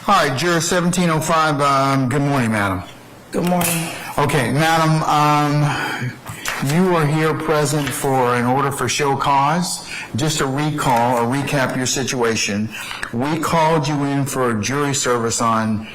All right, juror 1705, good morning, madam. Good morning. Okay, madam, you are here present for an order for show cause. Just a recap your situation. We called you in for a jury service on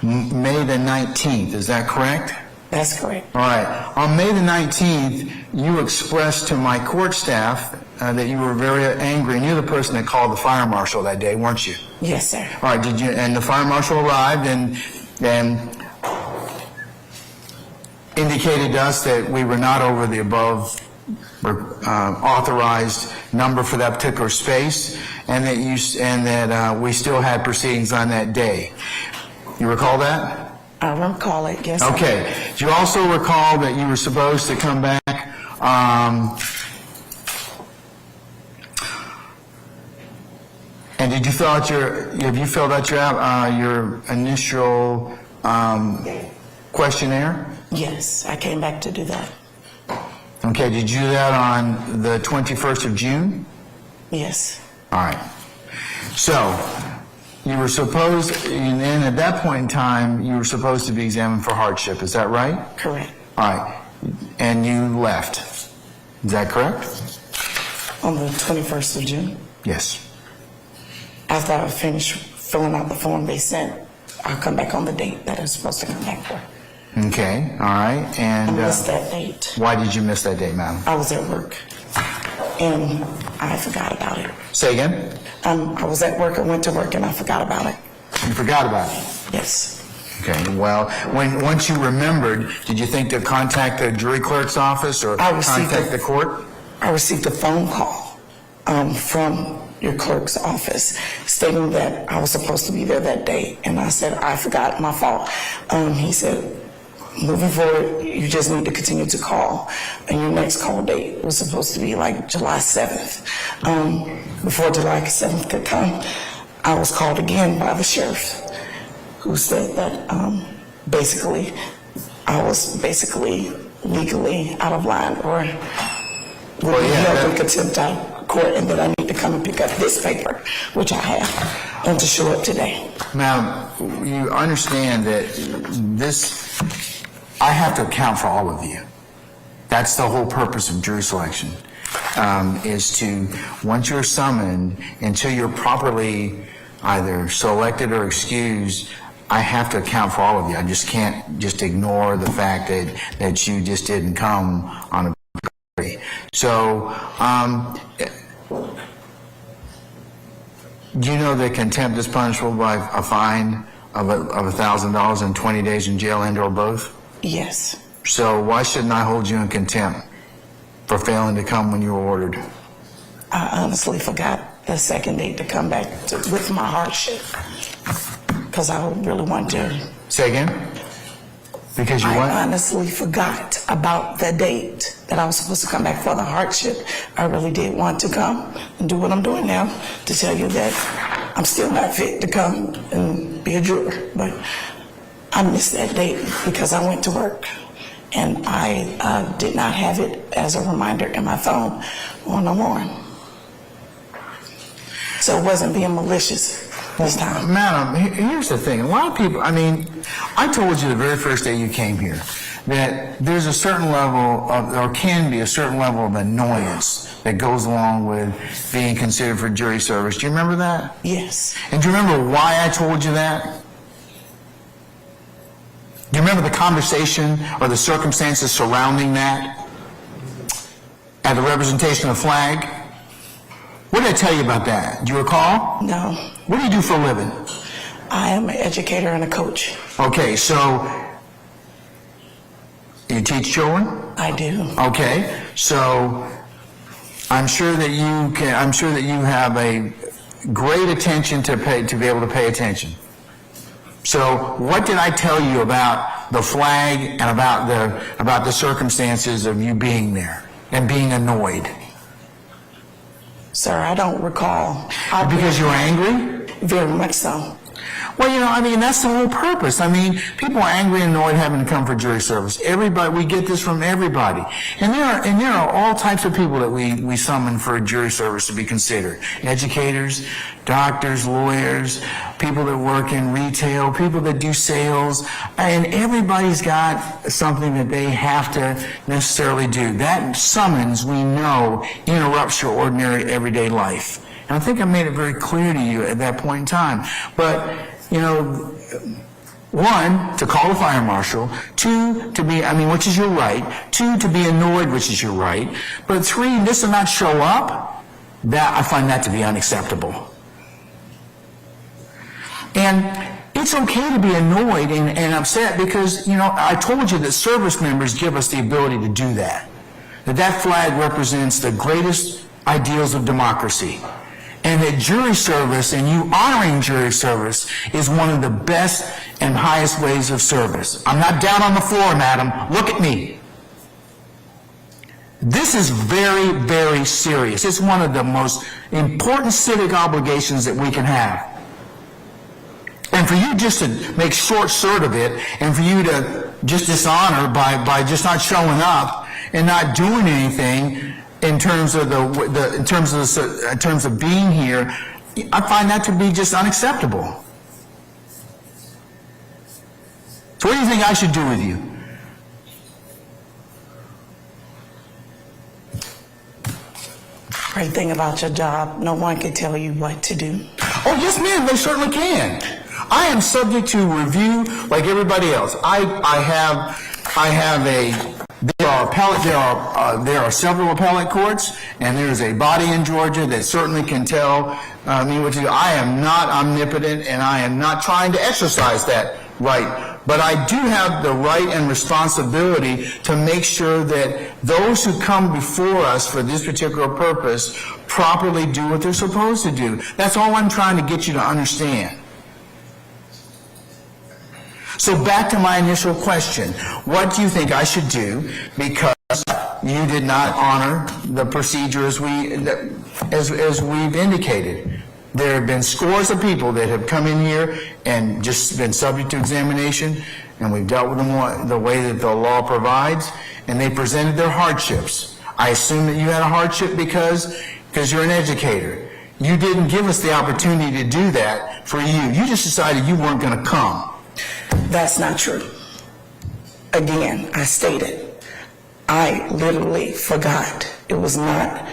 May the 19th, is that correct? That's correct. All right. On May the 19th, you expressed to my court staff that you were very angry, and you're the person that called the fire marshal that day, weren't you? Yes, sir. All right. Did you? And the fire marshal arrived and indicated to us that we were not over the above authorized number for that particular space, and that we still had proceedings on that day. You recall that? I recall it, yes. Okay. Do you also recall that you were supposed to come back and have you filled out your initial questionnaire? Yes, I came back to do that. Okay. Did you do that on the 21st of June? Yes. All right. So you were supposed, and then at that point in time, you were supposed to be examined for hardship. Is that right? Correct. All right. And you left. Is that correct? On the 21st of June? Yes. After I finished filling out the form they sent, I'll come back on the date that I was supposed to come back for. Okay. All right. And I missed that date. Why did you miss that date, madam? I was at work, and I forgot about it. Say again? I was at work, I went to work, and I forgot about it. You forgot about it? Yes. Okay. Well, once you remembered, did you think to contact the jury clerk's office or contact the court? I received a phone call from your clerk's office stating that I was supposed to be there that day, and I said, I forgot, my fault. He said, moving forward, you just need to continue to call, and your next call date was supposed to be like July 7th. Before July 7th could come, I was called again by the sheriff, who said that basically I was legally out of line or would be held in contempt out of court, and that I need to come and pick up this paper, which I have, and to show up today. Now, you understand that I have to account for all of you. That's the whole purpose of jury selection, is to, once you're summoned, until you're properly either selected or excused, I have to account for all of you. I just can't just ignore the fact that you just didn't come on a jury. So, do you know that contempt is punishable by a fine of $1,000 and 20 days in jail and or both? Yes. So why shouldn't I hold you in contempt for failing to come when you were ordered? I honestly forgot the second date to come back with my hardship, because I really wanted to. Say again? Because you what? I honestly forgot about the date that I was supposed to come back for the hardship. I really did want to come and do what I'm doing now, to tell you that I'm still not fit to come and be a juror, but I missed that date because I went to work, and I did not have it as a reminder in my phone on the morning. So it wasn't being malicious this time. Madam, here's the thing. A lot of people, I told you the very first day you came here that there's a certain level of, or can be a certain level of annoyance that goes along with being considered for jury service. Do you remember that? Yes. And do you remember why I told you that? Do you remember the conversation or the circumstances surrounding that at the representation of the flag? What did I tell you about that? Do you recall? No. What do you do for a living? I am an educator and a coach. Okay, so you teach children? I do. Okay, so I'm sure that you have a great attention to be able to pay attention. So what did I tell you about the flag and about the circumstances of you being there and being annoyed? Sir, I don't recall. Because you were angry? Very much so. Well, I mean, that's the whole purpose. I mean, people are angry and annoyed having to come for jury service. Everybody, we get this from everybody. And there are all types of people that we summon for a jury service to be considered. Educators, doctors, lawyers, people that work in retail, people that do sales, and everybody's got something that they have to necessarily do. That summons, we know, interrupts your ordinary everyday life. And I think I made it very clear to you at that point in time. But, one, to call the fire marshal. Two, to be, which is your right. Two, to be annoyed, which is your right. But three, this to not show up, that I find that to be unacceptable. And it's okay to be annoyed and upset because, I told you that service members give us the ability to do that. That flag represents the greatest ideals of democracy. And that jury service and you honoring jury service is one of the best and highest ways of service. I'm not down on the floor, madam. Look at me. This is very, very serious. It's one of the most important civic obligations that we can have. And for you just to make short shirt of it and for you to just dishonor by just not showing up and not doing anything in terms of in terms of being here, I find that to be just unacceptable. So what do you think I should do with you? Great thing about your job, no one can tell you what to do. Oh, yes, ma'am, they certainly can. I am subject to review like everybody else. There are several appellate courts, and there's a body in Georgia that certainly can tell me what to do. I am not omnipotent, and I am not trying to exercise that right. But I do have the right and responsibility to make sure that those who come before us for this particular purpose properly do what they're supposed to do. That's all I'm trying to get you to understand. So back to my initial question. What do you think I should do because you did not honor the procedure as we've indicated? There have been scores of people that have come in here and just been subject to examination, and we've dealt with them the way that the law provides, and they presented their hardships. I assume that you had a hardship because you're an educator. You didn't give us the opportunity to do that for you. You just decided you weren't going to come. That's not true. Again, I stated, I literally forgot. It was not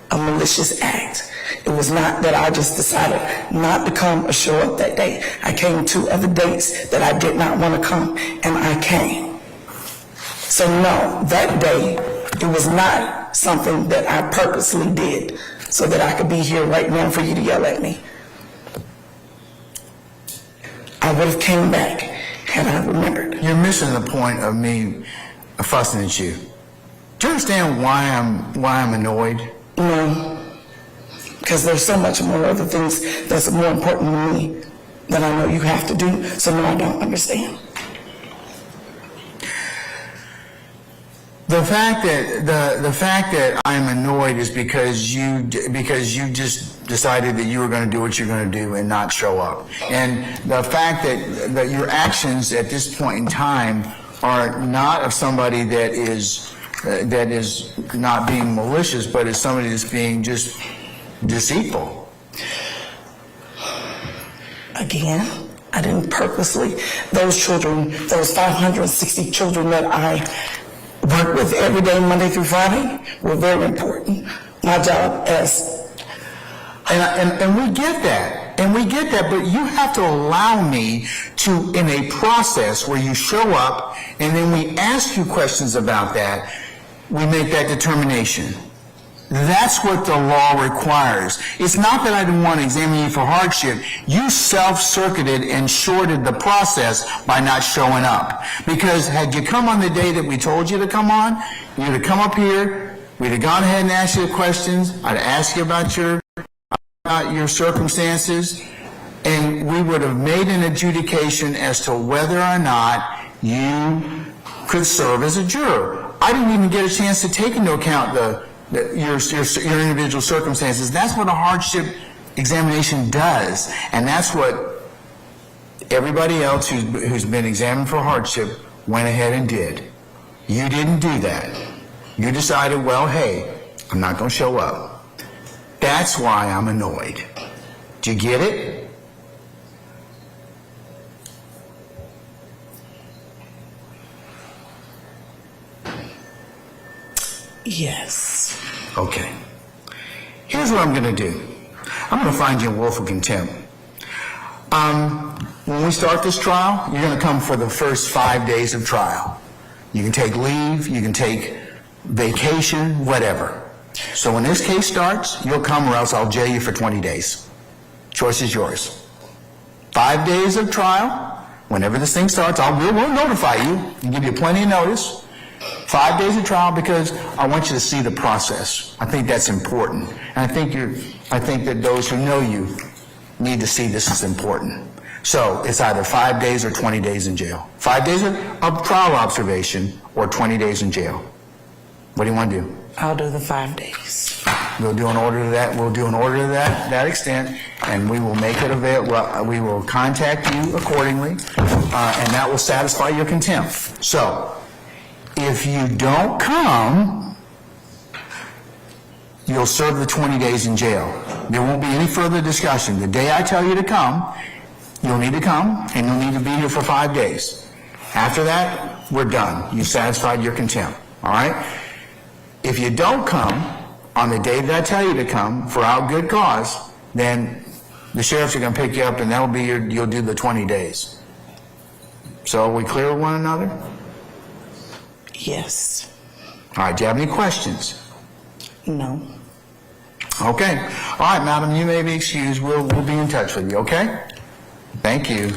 a malicious act. It was not that I just decided not to come or show up that day. I came 2 other dates that I did not want to come, and I came. So no, that day, it was not something that I purposely did so that I could be here right now for you to yell at me. I would have came back had I remembered. You're missing the point of me fussing at you. Do you understand why I'm annoyed? No, because there's so much more other things that's more important to me that I know you have to do, so no, I don't understand. The fact that I'm annoyed is because you just decided that you were going to do what you're going to do and not show up. And the fact that your actions at this point in time are not of somebody that is not being malicious, but is somebody that's being just deceitful. Again, I didn't purposely. Those children, those 560 children that I work with every day, Monday through Friday, were very important. My job as... And we get that. And we get that, but you have to allow me to, in a process where you show up and then we ask you questions about that, we make that determination. That's what the law requires. It's not that I didn't want to examine you for hardship. You self-circuited and shorted the process by not showing up. Because had you come on the day that we told you to come on, you'd have come up here, we'd have gone ahead and asked you the questions, I'd ask you about your circumstances, and we would have made an adjudication as to whether or not you could serve as a juror. I didn't even get a chance to take into account your individual circumstances. That's what a hardship examination does, and that's what everybody else who's been examined for hardship went ahead and did. You didn't do that. You decided, well, hey, I'm not going to show up. That's why I'm annoyed. Do you get it? Yes. Okay. Here's what I'm going to do. I'm going to find you in willful contempt. When we start this trial, you're going to come for the first 5 days of trial. You can take leave, you can take vacation, whatever. So when this case starts, you'll come or else I'll jail you for 20 days. Choice is yours. 5 days of trial, whenever this thing starts, we'll notify you and give you plenty of notice. 5 days of trial because I want you to see the process. I think that's important. And I think that those who know you need to see this is important. So it's either 5 days or 20 days in jail. 5 days of trial observation or 20 days in jail. What do you want to do? I'll do the 5 days. We'll do an order to that. We'll do an order to that extent, and we will make it available. Well, we will contact you accordingly, and that will satisfy your contempt. So if you don't come, you'll serve the 20 days in jail. There won't be any further discussion. The day I tell you to come, you'll need to come, and you'll need to be here for 5 days. After that, we're done. You satisfied your contempt, all right? If you don't come on the day that I tell you to come for our good cause, then the sheriffs are going to pick you up, and that'll be you'll do the 20 days. So are we clear with one another? Yes. All right, do you have any questions? No. Okay. All right, madam, you may be excused. We'll be in touch with you, okay? Thank you.